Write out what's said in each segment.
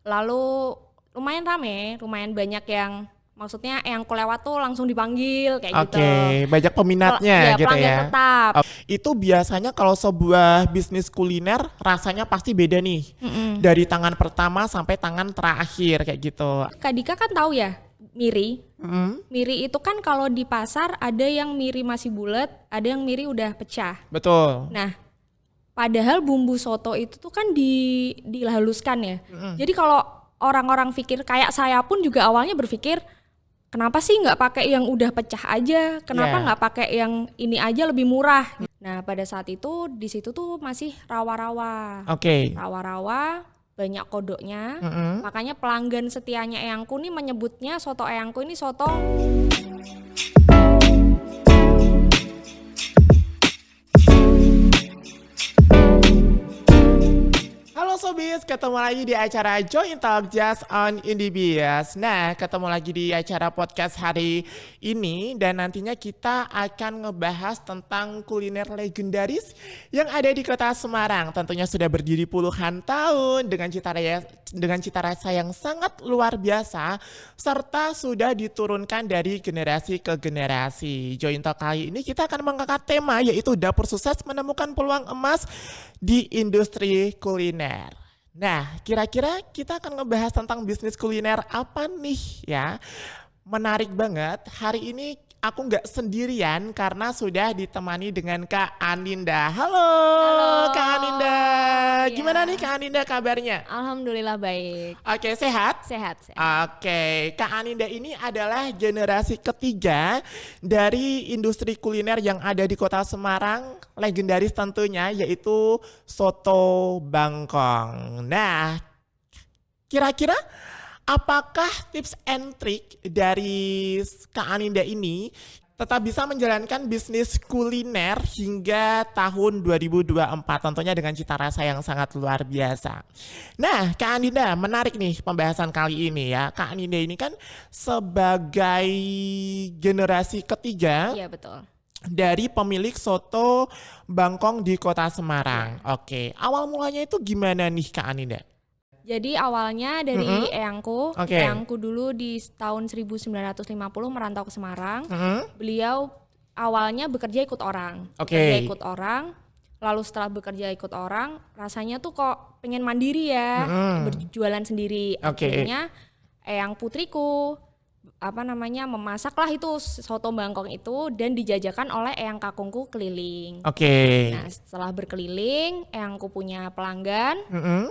Lalu lumayan rame, lumayan banyak yang maksudnya yang lewat tuh langsung dipanggil kayak gitu. Oke, banyak peminatnya Ya gitu pelanggan ya. tetap. Itu biasanya kalau sebuah bisnis kuliner rasanya pasti beda nih. Mm-mm. Dari tangan pertama sampai tangan terakhir kayak gitu. Kak Dika kan tahu ya miri. Mm, Miri itu kan kalau di pasar ada yang miri masih bulat, ada yang miri udah pecah. betul. Nah, padahal bumbu soto itu tuh kan dihaluskan ya. Jadi kalau orang-orang pikir kayak saya pun juga awalnya berpikir kenapa sih nggak pakai yang udah pecah aja? Kenapa Yeah. nggak pakai yang ini aja lebih murah? Nah, pada saat itu di situ tuh masih rawa-rawa. Oke. Rawa-rawa, banyak kodoknya. Mm-mm. Makanya pelanggan setianya Eyangku nih menyebutnya soto Eyangku ini soto. Halo Sobis, ketemu lagi di acara Join Talk Just on Indibias. Nah, ketemu lagi di acara podcast hari ini dan nantinya kita akan ngebahas tentang kuliner legendaris yang ada di kota Semarang. Tentunya sudah berdiri puluhan tahun dengan cita rasa yang sangat luar biasa serta sudah diturunkan dari generasi ke generasi. Join Talk kali ini kita akan mengangkat tema yaitu dapur sukses menemukan peluang emas di industri kuliner. Nah, kira-kira kita akan ngebahas tentang bisnis kuliner apa nih ya? Menarik banget. Hari ini aku nggak sendirian karena sudah ditemani dengan Kak Aninda. Halo, Kak Aninda. Iya. Gimana nih Kak Aninda kabarnya? Alhamdulillah baik. Oke, sehat? Sehat. Oke, Kak Aninda ini adalah generasi ketiga dari industri kuliner yang ada di kota Semarang, legendaris tentunya, yaitu Soto Bangkong. Nah, kira-kira apakah tips and trick dari Kak Aninda ini tetap bisa menjalankan bisnis kuliner hingga tahun 2024 tentunya dengan cita rasa yang sangat luar biasa. Nah, Kak Aninda menarik nih pembahasan kali ini ya. Kak Aninda ini kan sebagai generasi ketiga Iya betul. dari pemilik soto Bangkong di Kota Semarang. Oke, awal mulanya itu gimana nih Kak Aninda? Jadi awalnya dari Mm-mm. Eyangku, Oke. Eyangku dulu di tahun 1950 merantau ke Semarang. Mm-mm. Beliau awalnya bekerja ikut orang. Oke. Bekerja ikut orang, lalu setelah bekerja ikut orang, rasanya tuh kok pengen mandiri ya, berjualan sendiri. Oke. Akhirnya Eyang putriku memasaklah itu soto Bangkong itu dan dijajakan oleh Eyang kakungku keliling. Oke. Nah, setelah berkeliling, Eyangku punya pelanggan. Mm-mm.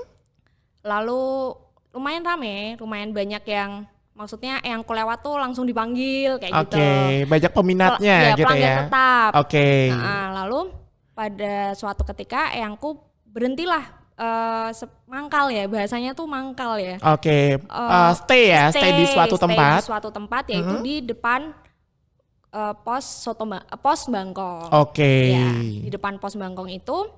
Lalu lumayan rame, lumayan banyak yang maksudnya yang lewat tuh langsung dipanggil kayak gitu. Oke, banyak peminatnya Ya, gitu pelanggan ya. tetap. Oke. Nah, lalu pada suatu ketika Eyangku berhentilah mangkal ya, bahasanya tuh mangkal ya. Oke, stay ya, stay di suatu Stay tempat. di suatu tempat yaitu di depan pos Bangkong. Oke. Ya, di depan pos Bangkong itu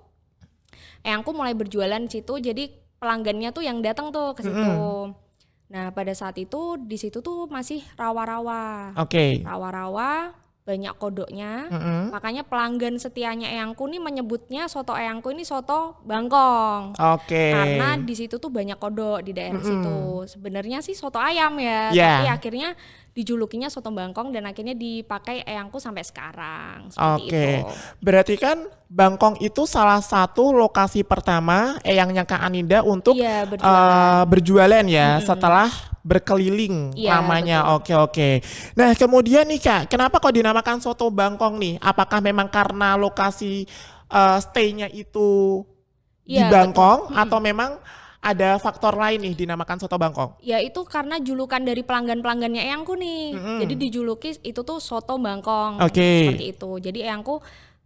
Eyangku mulai berjualan di situ, jadi pelanggannya tuh yang datang tuh ke situ. Nah, pada saat itu di situ tuh masih rawa-rawa. Oke. Rawa-rawa, banyak kodoknya. Makanya pelanggan setianya Eyangku nih menyebutnya soto Eyangku ini soto Bangkong. Oke. Karena di situ tuh banyak kodok di daerah situ. Sebenarnya sih soto ayam ya, Yeah. tapi akhirnya dijulukinya soto Bangkong dan akhirnya dipakai Eyangku sampai sekarang. Seperti Oke, itu. berarti kan Bangkong itu salah satu lokasi pertama Eyangnya Kak Aninda untuk Iya, berjualan. berjualan ya setelah berkeliling Iya, lamanya. Oke. Nah, kemudian nih Kak, kenapa kok dinamakan soto Bangkong nih? Apakah memang karena lokasi stay-nya itu di Iya, Bangkong atau memang ada faktor lain nih dinamakan soto Bangkong? Ya itu karena julukan dari pelanggan-pelanggannya Eyangku nih. Jadi dijuluki itu tuh soto Bangkong. Oke. Seperti itu. Jadi Eyangku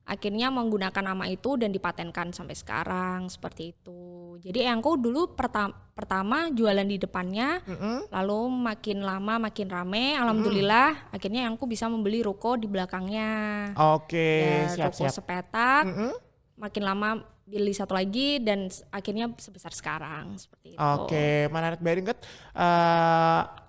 akhirnya menggunakan nama itu dan dipatenkan sampai sekarang seperti itu. Jadi Eyangku dulu pertama jualan di depannya, lalu makin lama makin rame. Alhamdulillah akhirnya Eyangku bisa membeli ruko di belakangnya. Oke, Ya, ruko siap-siap. sepetak. Makin lama beli satu lagi dan akhirnya sebesar sekarang seperti itu. Oke, menarik banget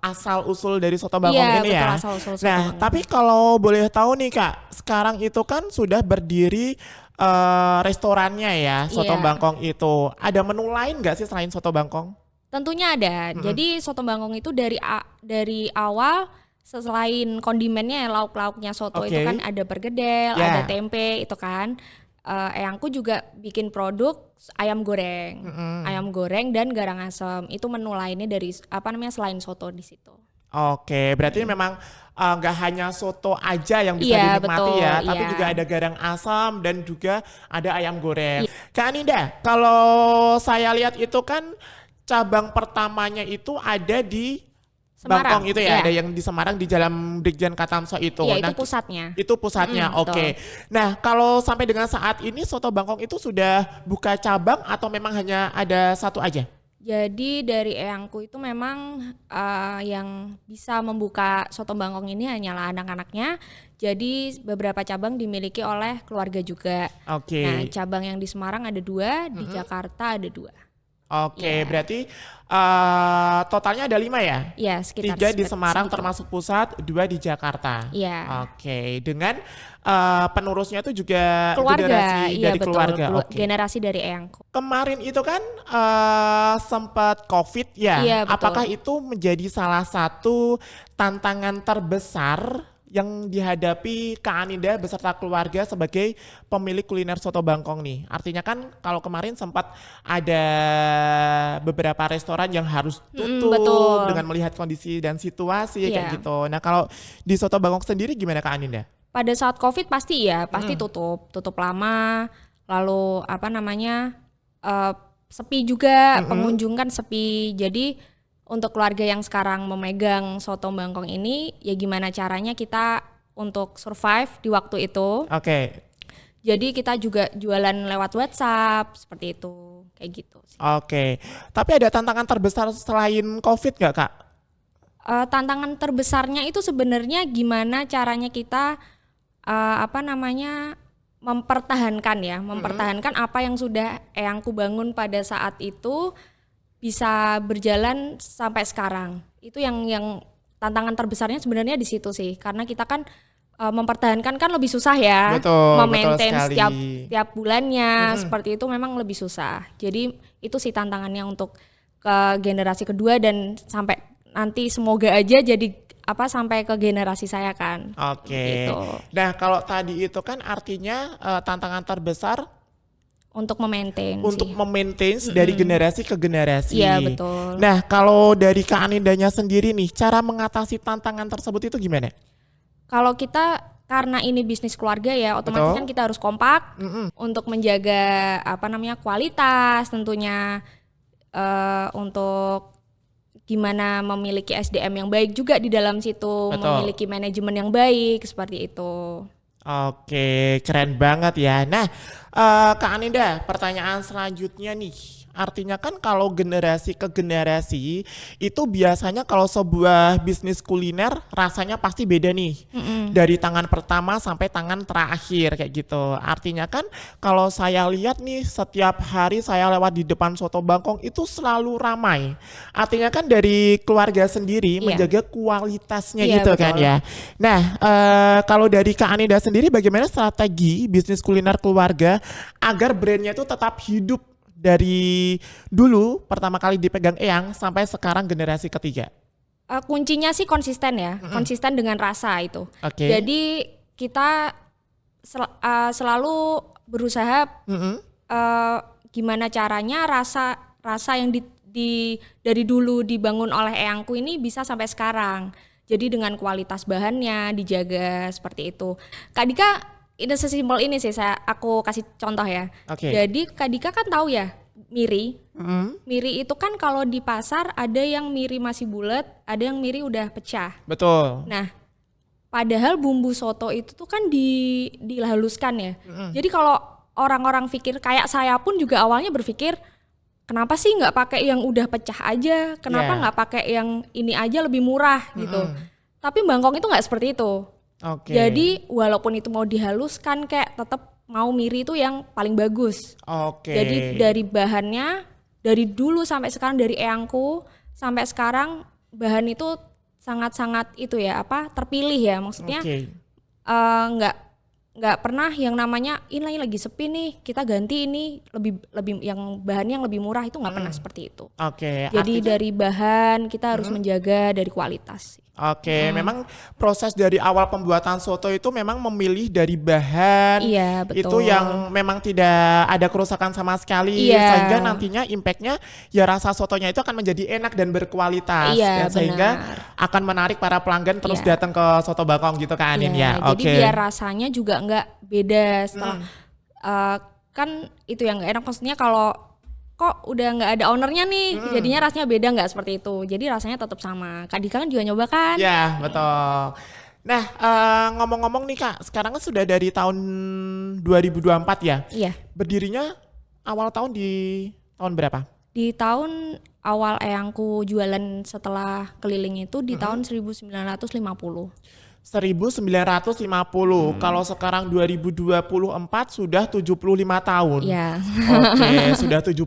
asal usul dari soto Bangkong Iya, ini betul, ya. asal-usul soto Nah, Bangkong. tapi kalau boleh tahu nih Kak, sekarang itu kan sudah berdiri restorannya ya, soto Iya. Bangkong itu. Ada menu lain nggak sih selain soto Bangkong? Tentunya ada. Jadi soto bangkong itu dari awal selain kondimennya ya, lauk-lauknya soto itu kan ada pergedel, ada tempe itu kan. Eyangku juga bikin produk ayam goreng. Ayam goreng dan garang asem. Itu menu lainnya dari selain soto di situ. Oke, berarti memang nggak hanya soto aja yang bisa Iya, dinikmati betul, ya, tapi iya. juga ada garang asam dan juga ada ayam goreng. Iya. Kak Aninda, kalau saya lihat itu kan cabang pertamanya itu ada di Semarang, Bangkong itu ya, iya. ada yang di Semarang di Jalan Brigjen Katamso itu. Iya, itu Nah, pusatnya. itu pusatnya, Betul. oke. Nah, kalau sampai dengan saat ini soto Bangkong itu sudah buka cabang atau memang hanya ada satu aja? Jadi dari eyangku itu memang yang bisa membuka soto bangkong ini hanyalah anak-anaknya. Jadi beberapa cabang dimiliki oleh keluarga juga. Oke. Nah, cabang yang di Semarang ada 2, di Jakarta ada 2. Oke, Iya. berarti totalnya ada 5 ya? Iya, sekitar 3 di Semarang segitu. termasuk pusat, 2 di Jakarta. Iya. Oke, dengan penerusnya itu juga Keluarga, generasi iya dari betul. keluarga. Oke. Generasi dari eyangku. Kemarin itu kan sempat COVID ya. Iya, betul. Apakah itu menjadi salah satu tantangan terbesar yang dihadapi Kak Aninda beserta keluarga sebagai pemilik kuliner soto Bangkong nih? Artinya kan kalau kemarin sempat ada beberapa restoran yang harus tutup betul. dengan melihat kondisi dan situasi kayak Iya. gitu. Nah, kalau di soto Bangkong sendiri gimana Kak Aninda? Pada saat COVID pasti tutup lama. Lalu sepi juga, pengunjung kan sepi. Jadi untuk keluarga yang sekarang memegang soto Bangkong ini, ya gimana caranya kita untuk survive di waktu itu. Oke. Jadi kita juga jualan lewat WhatsApp seperti itu, kayak gitu sih. Oke. Tapi ada tantangan terbesar selain COVID gak Kak? Tantangan terbesarnya itu sebenarnya gimana caranya kita mempertahankan apa yang sudah eyangku bangun pada saat itu bisa berjalan sampai sekarang. Itu yang tantangan terbesarnya sebenarnya di situ sih, karena kita kan mempertahankan kan lebih susah ya. Betul Memaintain sekali. setiap bulannya seperti itu memang lebih susah. Jadi itu sih tantangannya untuk ke generasi kedua dan sampai nanti semoga aja jadi sampai ke generasi saya kan. Oke. Gitu. Nah, kalau tadi itu kan artinya tantangan terbesar Untuk memaintain untuk sih. memaintain dari generasi ke generasi. Iya, betul. Nah, kalau dari Kak Anindanya sendiri nih, cara mengatasi tantangan tersebut itu gimana? Kalau kita karena ini bisnis keluarga ya, otomatis Betul. kan kita harus kompak untuk menjaga kualitas tentunya, untuk gimana memiliki SDM yang baik juga di dalam situ, Betul. memiliki manajemen yang baik seperti itu. Oke, keren banget ya. Nah, Kak Aninda, pertanyaan selanjutnya nih. Artinya kan kalau generasi ke generasi itu biasanya kalau sebuah bisnis kuliner rasanya pasti beda nih. Dari tangan pertama sampai tangan terakhir kayak gitu. Artinya kan kalau saya lihat nih setiap hari saya lewat di depan soto Bangkong itu selalu ramai. Artinya kan dari keluarga sendiri Iya. menjaga kualitasnya Iya, gitu kan betul. ya. Nah, kalau dari Kak Aninda sendiri bagaimana strategi bisnis kuliner keluarga agar brandnya itu tetap hidup dari dulu pertama kali dipegang Eyang sampai sekarang generasi ketiga? Kuncinya sih konsisten ya, konsisten dengan rasa itu. Oke. Jadi kita selalu berusaha gimana caranya rasa yang dari dulu dibangun oleh eyangku ini bisa sampai sekarang. Jadi dengan kualitas bahannya dijaga seperti itu. Kak Dika, ini sesimpel ini sih aku kasih contoh ya. Oke. Jadi Kak Dika kan tahu ya miri. Miri itu kan kalau di pasar ada yang miri masih bulat, ada yang miri udah pecah. Betul. Nah, padahal bumbu soto itu tuh kan dihaluskan ya. Jadi kalau orang-orang pikir kayak saya pun juga awalnya berpikir kenapa sih nggak pakai yang udah pecah aja? Kenapa Yeah. nggak pakai yang ini aja lebih murah gitu? Tapi Bangkong itu nggak seperti itu. Oke. Jadi walaupun itu mau dihaluskan kayak tetap mau miri itu yang paling bagus. Oke. Jadi dari bahannya dari dulu sampai sekarang dari eyangku sampai sekarang bahan itu sangat-sangat itu ya terpilih ya, maksudnya Oke. nggak nggak pernah yang namanya ini lagi sepi nih kita ganti ini lebih yang bahannya yang lebih murah, itu nggak pernah seperti itu. Oke. Jadi Artinya, dari bahan kita harus menjaga dari kualitas. oke, memang proses dari awal pembuatan soto itu memang memilih dari bahan Iya, itu betul. yang memang tidak ada kerusakan sama sekali, Iya. sehingga nantinya impactnya ya rasa sotonya itu akan menjadi enak dan berkualitas, Iya, dan sehingga benar. akan menarik para pelanggan terus Iya. datang ke Soto Bangkong gitu kan Anin ya. Jadi Oke. biar rasanya juga nggak beda setelah kan itu yang nggak enak, maksudnya kalau kok udah nggak ada ownernya nih jadinya rasanya beda, nggak seperti itu, jadi rasanya tetap sama. Kak Dika kan juga nyoba kan. Ya, betul. Nah, ngomong-ngomong nih Kak, sekarang kan sudah dari tahun 2024 ya. Iya, Berdirinya awal tahun di tahun berapa? di tahun awal eyangku jualan setelah keliling itu di tahun 1950. 1950. Kalau sekarang 2024 sudah 75 tahun. Iya. Oke, sudah 75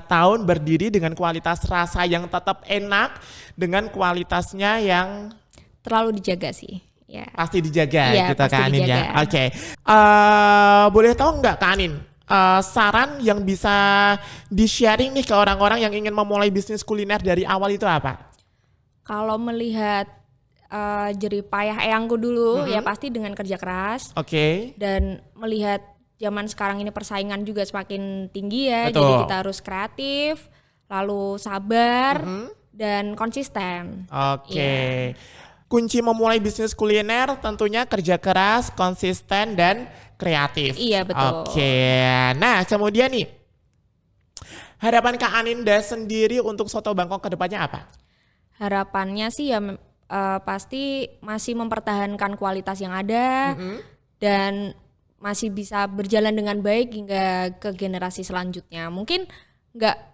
tahun berdiri dengan kualitas rasa yang tetap enak, dengan kualitasnya yang Terlalu dijaga sih. Ya. pasti dijaga Iya, gitu pasti Kak Anin ya. dijaga. Oke. Boleh tahu nggak Kak Anin, saran yang bisa di-sharing nih ke orang-orang yang ingin memulai bisnis kuliner dari awal itu apa? Kalau melihat jerih payah eyangku dulu ya pasti dengan kerja keras. Oke. Dan melihat zaman sekarang ini persaingan juga semakin tinggi ya, Betul. jadi kita harus kreatif, lalu sabar dan konsisten. Oke. Kunci memulai bisnis kuliner tentunya kerja keras, konsisten, dan kreatif. Iya, betul. Oke. Nah, kemudian nih, harapan Kak Aninda sendiri untuk Soto Bangkong ke depannya apa? Harapannya sih ya pasti masih mempertahankan kualitas yang ada dan masih bisa berjalan dengan baik hingga ke generasi selanjutnya. Mungkin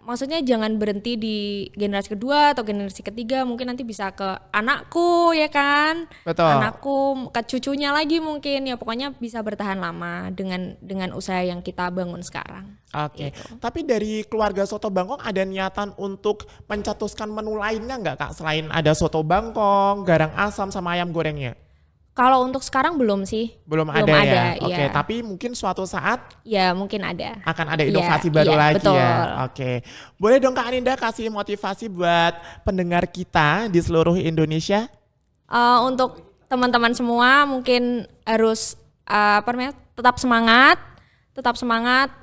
maksudnya jangan berhenti di generasi kedua atau generasi ketiga, mungkin nanti bisa ke anakku ya kan, Betul. anakku, ke cucunya lagi mungkin, ya pokoknya bisa bertahan lama dengan usaha yang kita bangun sekarang. Oke. Gitu. Tapi dari keluarga Soto Bangkong ada niatan untuk mencetuskan menu lainnya nggak Kak? Selain ada Soto Bangkong, garang asam, sama ayam gorengnya? Kalau untuk sekarang belum sih. Belum Belum ada ya? ada, Oke, iya. tapi mungkin suatu saat Ya mungkin ada. akan ada Iya, inovasi baru iya, lagi betul. ya. Oke. Boleh dong Kak Aninda kasih motivasi buat pendengar kita di seluruh Indonesia? Untuk teman-teman semua mungkin harus tetap semangat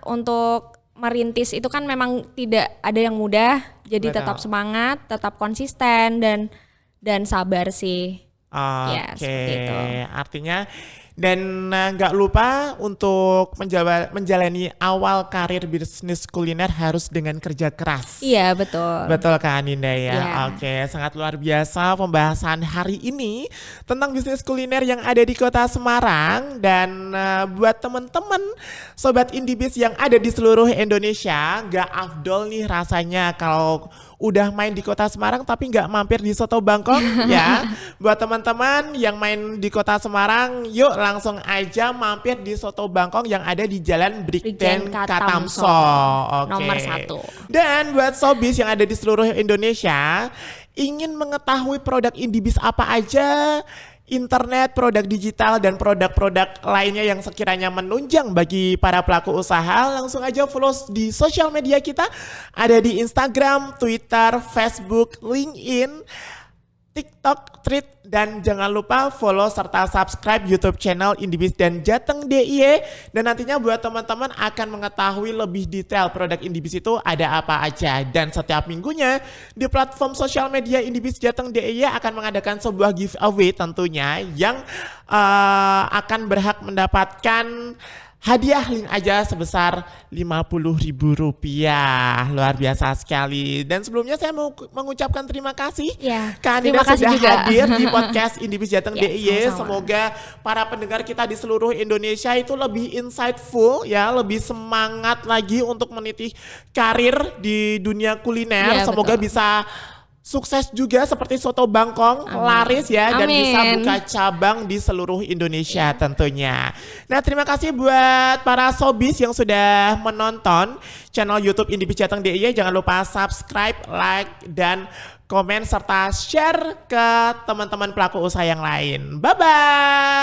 untuk merintis itu kan memang tidak ada yang mudah. Jadi Betul. tetap semangat, tetap konsisten dan sabar sih. Ya, Oke, seperti itu. artinya dan nggak lupa untuk menjalani awal karir bisnis kuliner harus dengan kerja keras. Iya, betul. Betul Kak Aninda ya. Iya. Oke, sangat luar biasa pembahasan hari ini tentang bisnis kuliner yang ada di Kota Semarang, dan buat teman-teman sobat Indibis yang ada di seluruh Indonesia, nggak afdol nih rasanya kalau udah main di Kota Semarang tapi nggak mampir di Soto Bangkong ya. Buat teman-teman yang main di Kota Semarang, yuk langsung aja mampir di Soto Bangkong yang ada di Jalan Brigjen Brigjen Katamso. Katamso. Oke. Nomor 1. Dan buat sobis yang ada di seluruh Indonesia, ingin mengetahui produk Indibis apa aja, internet, produk digital, dan produk-produk lainnya yang sekiranya menunjang bagi para pelaku usaha, langsung aja follow di sosial media kita. Ada di Instagram, Twitter, Facebook, LinkedIn, TikTok, Thread, dan jangan lupa follow serta subscribe YouTube channel Indibis dan Jateng DIY. Dan nantinya buat teman-teman akan mengetahui lebih detail produk Indibis itu ada apa aja. Dan setiap minggunya di platform sosial media Indibis Jateng DIY akan mengadakan sebuah giveaway tentunya yang akan berhak mendapatkan hadiah link aja sebesar Rp50.000. Luar biasa sekali. Dan sebelumnya saya mau mengucapkan terima kasih Ya, Kak Aninda terima kasih sudah juga. hadir di podcast Indibis Jateng Ya, DIY. sama-sama. Semoga para pendengar kita di seluruh Indonesia itu lebih insightful ya, lebih semangat lagi untuk meniti karir di dunia kuliner. Ya, Semoga betul. bisa sukses juga seperti Soto Bangkong, Amin. laris ya, dan bisa Amin. buka cabang di seluruh Indonesia tentunya. Nah, terima kasih buat para sobis yang sudah menonton channel YouTube Indibis Jateng DIY. Jangan lupa subscribe, like, dan komen serta share ke teman-teman pelaku usaha yang lain. Bye-bye.